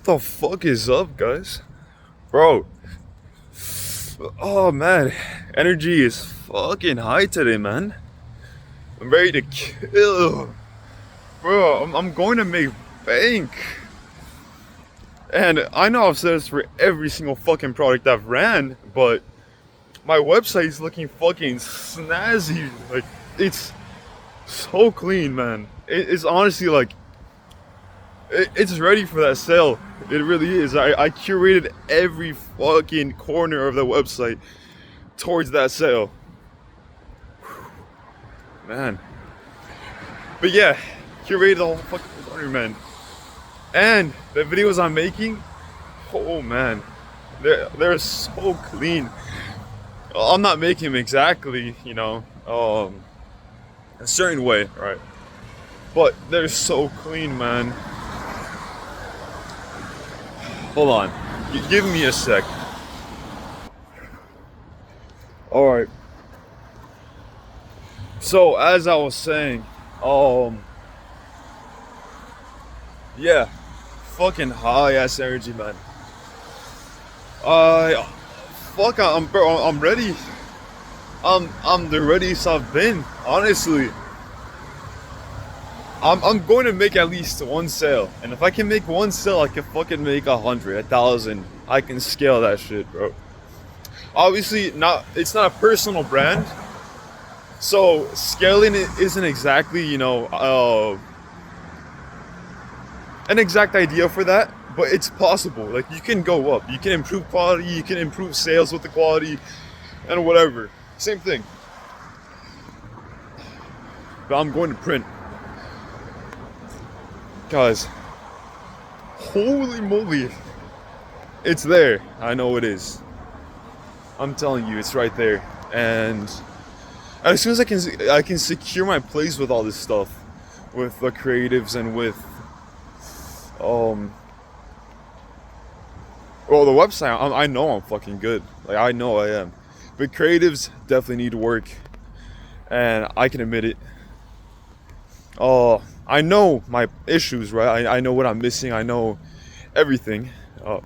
the fuck is up, guys? Bro, oh man, energy is fucking high today, man. I'm ready to kill. Bro, I'm going to make bank. And I know I've said this for every single fucking product I've ran, but my website is looking fucking snazzy. Like, it's so clean, man. It's honestly like, it's ready for that sale. It really is. I curated every fucking corner of the website towards that sale. Man. But yeah, curated the whole fucking corner, man. And the videos I'm making, oh man, they're so clean. I'm not making them exactly, a certain way, right? But they're so clean, man. Hold on, give me a sec. All right. So as I was saying, yeah, fucking high ass energy, man. I bro, I'm ready. I'm the readiest I've been, honestly. I'm going to make at least one sale, and if I can make one sale, I can fucking make 100, 1,000. I can scale that shit, bro. Obviously, it's not a personal brand, so scaling it isn't exactly, an exact idea for that, but it's possible. Like, you can go up, you can improve quality, you can improve sales with the quality, and whatever. Same thing. But I'm going to print. Guys, holy moly, it's there. I know it is. I'm telling you, it's right there. And as soon as I can secure my place with all this stuff, with the creatives and with well, the website, I know I'm fucking good. Like, I know I am. But creatives definitely need work, and I can admit it. I know my issues, right? I know what I'm missing. I know everything.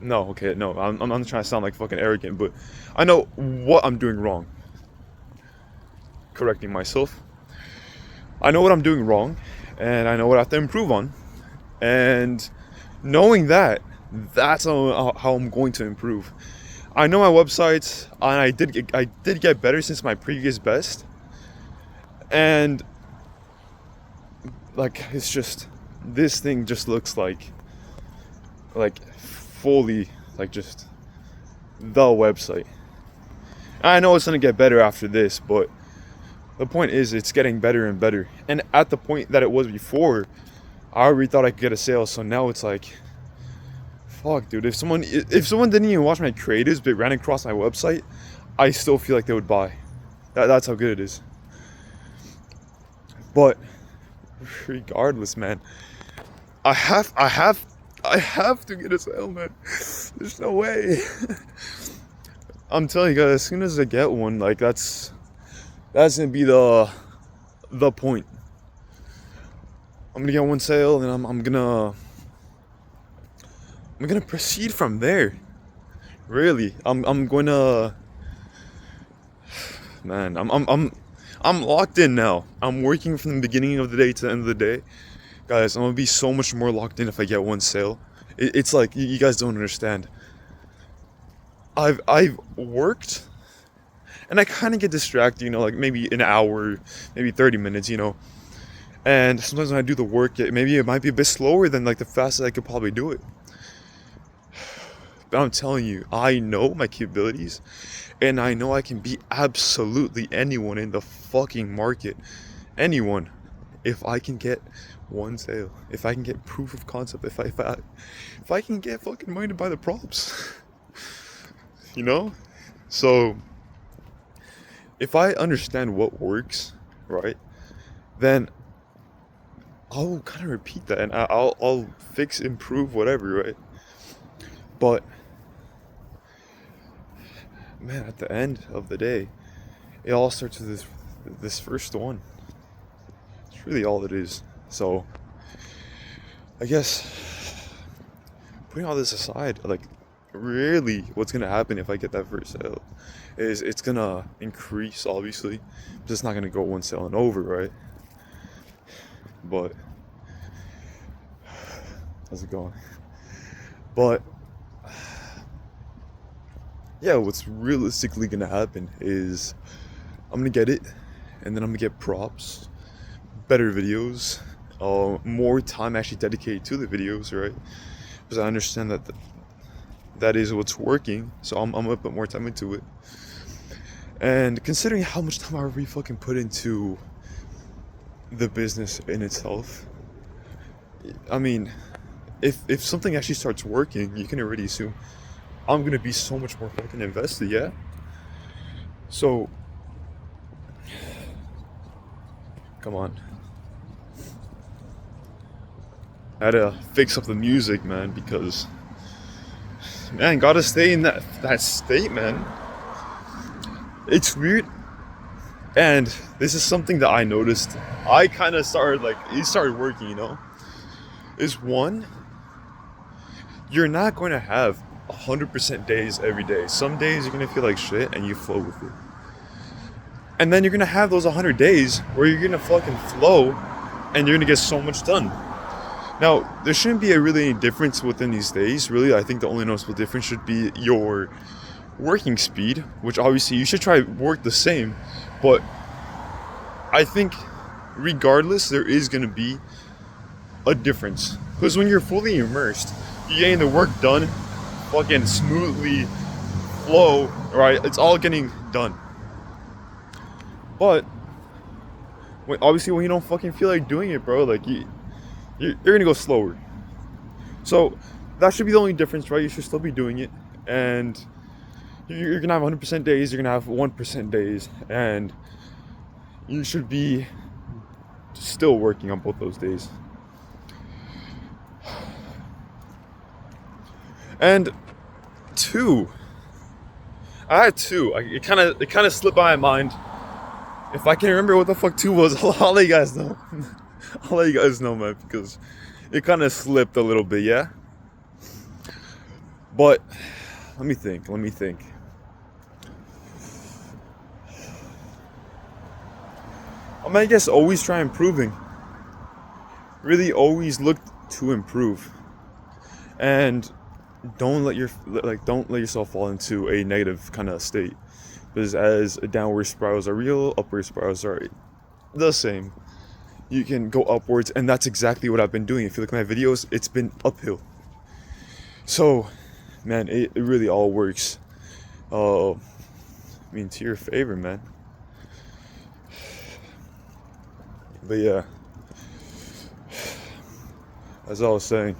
No, okay, no. I'm not trying to sound like fucking arrogant, but I know what I'm doing wrong. Correcting myself. I know what I'm doing wrong, and I know what I have to improve on. And knowing that, that's how I'm going to improve. I know my website, and I did get better since my previous best. And like, it's just, this thing just looks like fully like just the website. I know it's gonna get better after this, but the point is, it's getting better and better. And at the point that it was before, I already thought I could get a sale. So now it's like, fuck, dude. If someone didn't even watch my creatives but ran across my website, I still feel like they would buy. That's how good it is. But regardless, man, I have to get a sale, man. There's no way. I'm telling you guys, as soon as I get one, like, that's gonna be the point. I'm gonna get one sale, and I'm gonna proceed from there. Really, I'm gonna, man. I'm locked in now. I'm working from the beginning of the day to the end of the day. Guys, I'm gonna be so much more locked in if I get one sale. It's like, you guys don't understand. I've worked, and I kind of get distracted, like maybe an hour, maybe 30 minutes, And sometimes when I do the work, maybe it might be a bit slower than like the fastest I could probably do it. But I'm telling you, I know my capabilities, and I know I can beat absolutely anyone in the fucking market. Anyone. If I can get one sale, if I can get proof of concept, if I can get fucking minded by the props, So if I understand what works, right, then I'll kind of repeat that, and I'll fix, improve, whatever, right? But man, at the end of the day, it all starts with this first one. It's really all it is. So I guess putting all this aside, like, really, what's gonna happen if I get that first sale is it's gonna increase, obviously, but it's not gonna go one sale and over, right? But how's it going? But yeah, what's realistically gonna happen is I'm gonna get it, and then I'm gonna get props, better videos, more time actually dedicated to the videos, right? Because I understand that that is what's working, so I'm gonna put more time into it. And considering how much time I already fucking put into the business in itself, I mean, if something actually starts working, you can already assume I'm gonna be so much more fucking invested, yeah? So, come on. I had to fix up the music, man, because, man, gotta stay in that state, man. It's weird. And this is something that I noticed. I kind of started, like, it started working, you know? Is one, you're not going to have 100% days every day. Some days you're going to feel like shit and you flow with it. And then you're going to have those 100 days where you're going to fucking flow and you're going to get so much done. Now, there shouldn't be really any difference within these days. Really, I think the only noticeable difference should be your working speed, which obviously you should try to work the same. But I think regardless, there is going to be a difference. Because when you're fully immersed, you're getting the work done, fucking smoothly, flow, right? It's all getting done. But obviously when you don't fucking feel like doing it, bro, like you're gonna go slower. So that should be the only difference, right? You should still be doing it, and you're gonna have 100% days, you're gonna have 1% days, and you should be still working on both those days. And two, I had two. It kind of slipped by my mind. If I can remember what the fuck two was, I'll let you guys know. I'll let you guys know, man, because it kind of slipped a little bit, yeah? But let me think. I guess always try improving. Really always look to improve. And don't let yourself fall into a negative kind of state. Because as downward spirals are real, upward spirals are the same. You can go upwards, and that's exactly what I've been doing. If you look at my videos, it's been uphill. So, man, it really all works. To your favor, man. But yeah, as I was saying,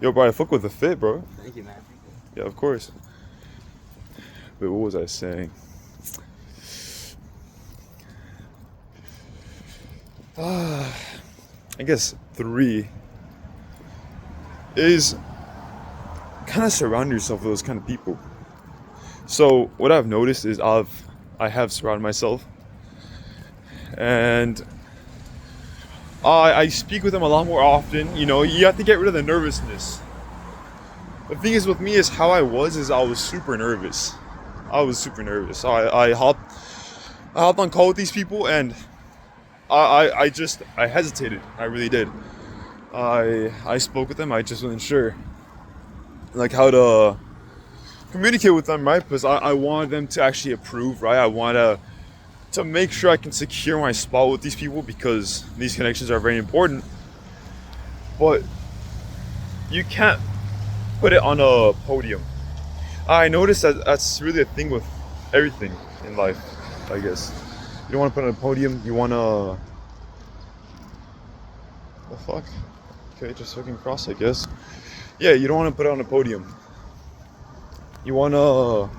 yo, bro, I fuck with the fit, bro. Thank you, man. Yeah, of course. Wait, what was I saying? I guess 3 is kind of surround yourself with those kind of people. So what I've noticed is I have surrounded myself, and I speak with them a lot more often. You know, you have to get rid of the nervousness. The thing is with me is how I was super nervous. I hopped on call with these people, and I hesitated. I really did. I spoke with them. I just wasn't sure, like, how to communicate with them, right? Because I wanted them to actually approve, right? I want to make sure I can secure my spot with these people, because these connections are very important. But you can't put it on a podium. I noticed that that's really a thing with everything in life, I guess. You don't want to put it on a podium, you want to... The fuck? Okay, just fucking cross, I guess. Yeah, you don't want to put it on a podium. You want to...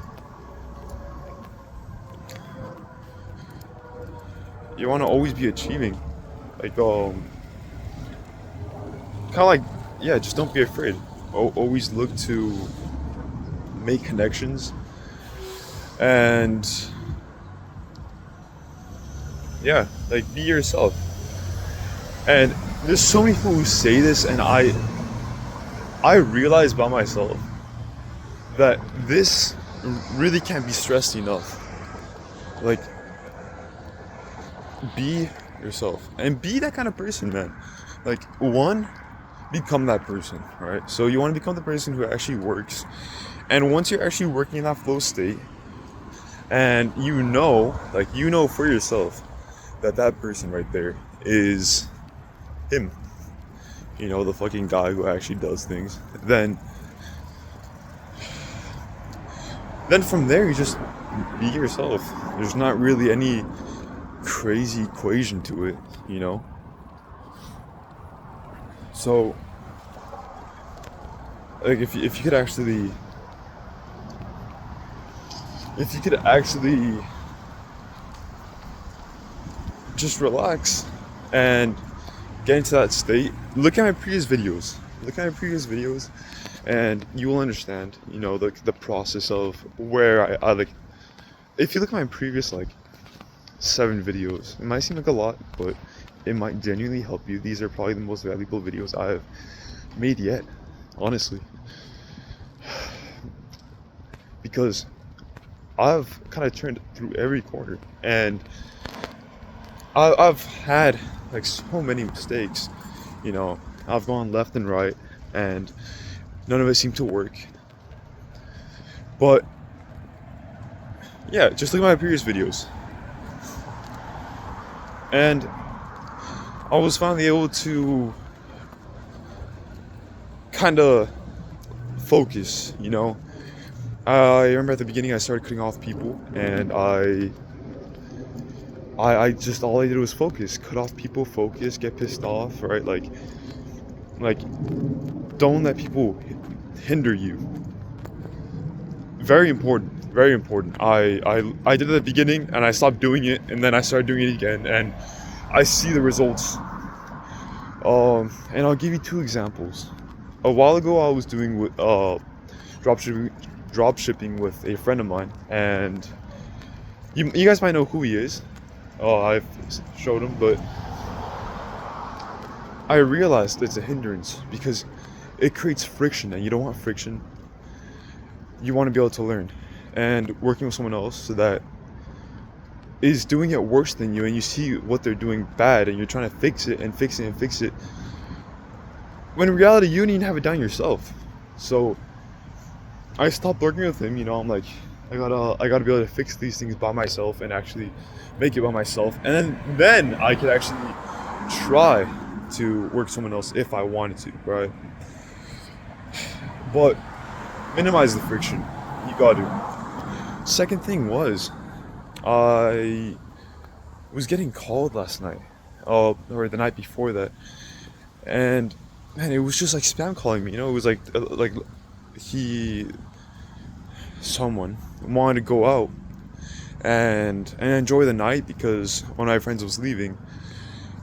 You want to always be achieving. Like, kind of like, yeah, just don't be afraid. Always look to make connections, and yeah, like, be yourself. And there's so many people who say this, and I realized by myself that this really can't be stressed enough. Like, be yourself and be that kind of person, man. Like, one, become that person, right? So you want to become the person who actually works. And once you're actually working in that flow state, and you know for yourself that that person right there is him, you know, the fucking guy who actually does things, then from there you just be yourself. There's not really any crazy equation to it, you know? So, like, if you could actually, just relax and get into that state, look at my previous videos. And you will understand, you know, the process of where I like. If you look at my previous, like, 7 videos, it might seem like a lot, but it might genuinely help you. These are probably the most valuable videos I've made yet, honestly. Because I've kind of turned through every corner, and I've had, like, so many mistakes, you know. I've gone left and right, and none of it seemed to work. But yeah, just look at my previous videos, and I was finally able to kind of focus, you know. I remember at the beginning I started cutting off people, and I just, all I did was focus, cut off people, focus, get pissed off, right? Like don't let people hinder you. Very important, very important. I did it at the beginning, and I stopped doing it, and then I started doing it again, and I see the results. And I'll give you 2 examples. A while ago, I was doing with drop shipping with a friend of mine, and you guys might know who he is. I've showed him, but I realized it's a hindrance because it creates friction, and you don't want friction. You want to be able to learn, and working with someone else that is doing it worse than you, and you see what they're doing bad, and you're trying to fix it and fix it and fix it, when in reality you need to have it done yourself. So I stopped working with him, you know. I'm like, I gotta be able to fix these things by myself and actually make it by myself, and then I could actually try to work with someone else if I wanted to, right? But minimize the friction. You gotta. Second thing was, I was getting called last night, or the night before that, and man, it was just like spam calling me. You know, it was like someone wanted to go out and enjoy the night because one of my friends was leaving,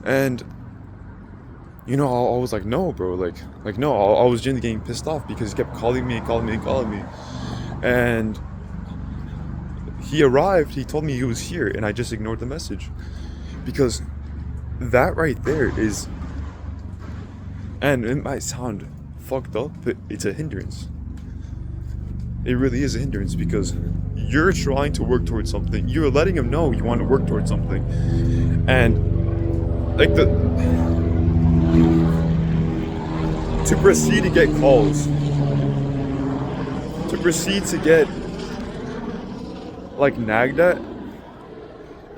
and you know, I was like, no, bro, like no. I was genuinely getting pissed off because he kept calling me, and he arrived. He told me he was here, and I just ignored the message because that right there is, and it might sound fucked up, but it's a hindrance. It really is a hindrance because you're trying to work towards something. You're letting him know you want to work towards something, and like to proceed to get calls, to proceed to get like nagged at,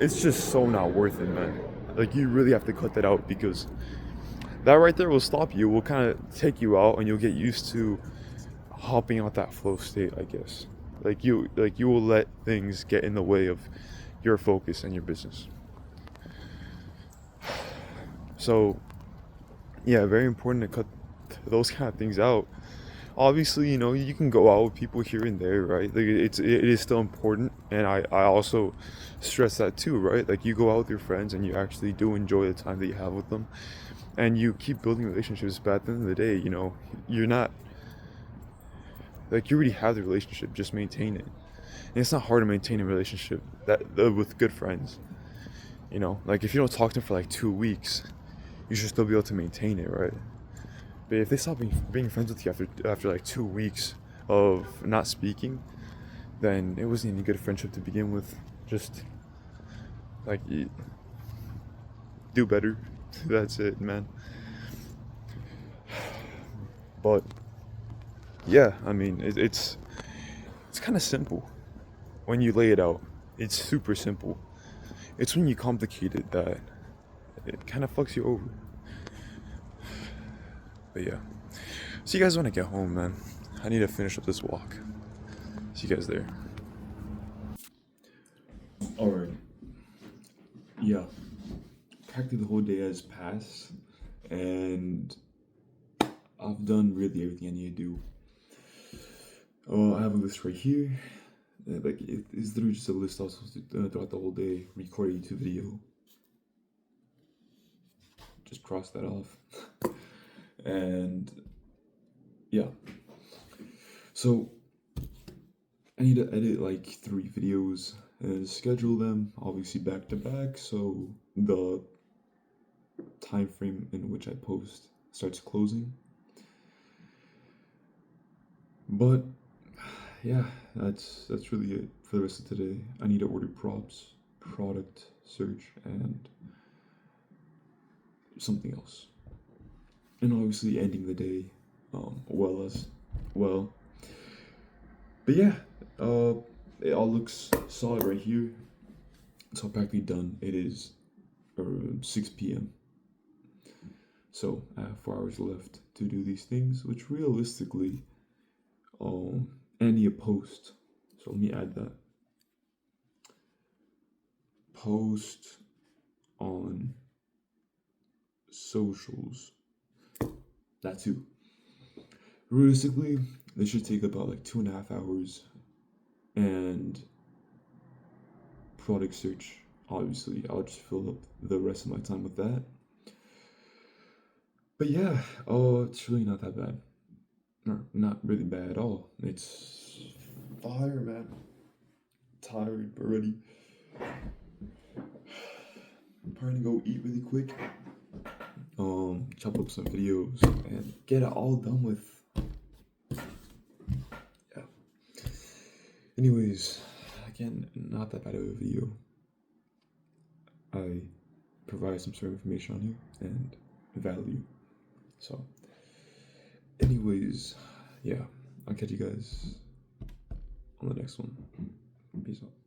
it's just so not worth it, man. Like, you really have to cut that out because that right there will stop you, will kind of take you out, and you'll get used to hopping out that flow state, I guess. Like you will let things get in the way of your focus and your business. So yeah, very important to cut those kind of things out. Obviously, you know, you can go out with people here and there, right? Like, it is still important, and I also stress that too, right? Like, you go out with your friends and you actually do enjoy the time that you have with them, and you keep building relationships. But at the end of the day, you know, you're not, like, you already have the relationship, just maintain it. And it's not hard to maintain a relationship with good friends, you know. Like, if you don't talk to them for like 2 weeks, you should still be able to maintain it, right? But if they stop being friends with you after like 2 weeks of not speaking, then it wasn't any good friendship to begin with. Just like do better. That's it, man. But yeah, I mean, it's kind of simple when you lay it out. It's super simple. It's when you complicate it that it kind of fucks you over. But yeah, see you guys when I get home, man. I need to finish up this walk. See you guys there. All right. Yeah. Practically the whole day has passed, and I've done really everything I need to do. I have a list right here. Like it's literally just a list I was supposed to throughout the whole day. Record a YouTube video. Just cross that off. And yeah. So I need to edit like 3 videos and schedule them obviously back to back, so the time frame in which I post starts closing. But yeah, that's really it for the rest of today. I need to order props, product search, and something else. And obviously ending the day well. But yeah, it all looks solid right here. It's all practically done. It is 6 p.m. So I have 4 hours left to do these things, which realistically, I need a post. So let me add that. Post on socials. That too. Realistically, this should take about like 2.5 hours. And product search, obviously, I'll just fill up the rest of my time with that. But yeah, it's really not that bad. Or not really bad at all. It's fire, man. Tired already. I'm probably gonna go eat really quick. Chop up some videos and get it all done with. Yeah. Anyways, again, not that bad of a video. I provide some sort of information on here and value. So, anyways, yeah, I'll catch you guys on the next one. Peace out.